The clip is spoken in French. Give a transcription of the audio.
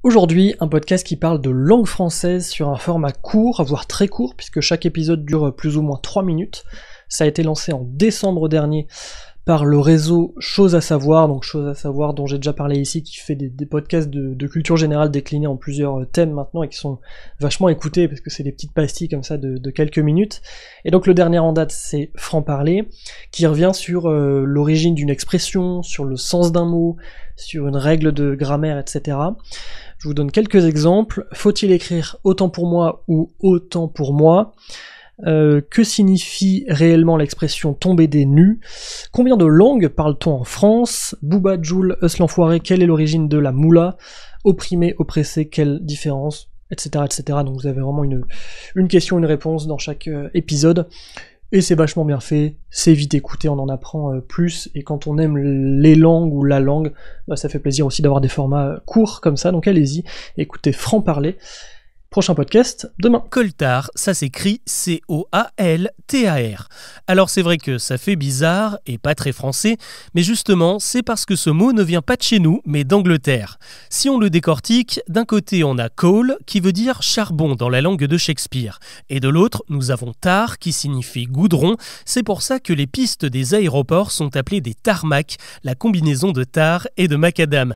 Aujourd'hui, un podcast qui parle de langue française sur un format court, voire très court, puisque chaque épisode dure plus ou moins 3 minutes. Ça a été lancé en décembre dernier par le réseau Chose à savoir, donc Chose à savoir dont j'ai déjà parlé ici, qui fait des podcasts de culture générale déclinés en plusieurs thèmes maintenant et qui sont vachement écoutés parce que c'est des petites pastilles comme ça de quelques minutes. Et donc le dernier en date, c'est Franc-Parler, qui revient sur l'origine d'une expression, sur le sens d'un mot, sur une règle de grammaire, etc. Je vous donne quelques exemples. Faut-il écrire autant pour moi ou autant pour moi ? Que signifie réellement l'expression tomber des nues? Combien de langues parle-t-on en France? Booba, Jul, Eus l'enfoiré, quelle est l'origine de la moula? Opprimé, oppressé, quelle différence? Etc. etc. Donc vous avez vraiment une question, une réponse dans chaque épisode. Et c'est vachement bien fait, c'est vite écouté, on en apprend plus, et quand on aime les langues ou la langue, bah ça fait plaisir aussi d'avoir des formats courts comme ça, donc allez-y, écoutez Franc-Parler. Prochain podcast, demain. Coltard, ça s'écrit C-O-A-L-T-A-R. Alors c'est vrai que ça fait bizarre et pas très français, mais justement c'est parce que ce mot ne vient pas de chez nous, mais d'Angleterre. Si on le décortique, d'un côté on a coal qui veut dire charbon dans la langue de Shakespeare, et de l'autre nous avons tar qui signifie goudron. C'est pour ça que les pistes des aéroports sont appelées des tarmacs, la combinaison de tar et de macadam.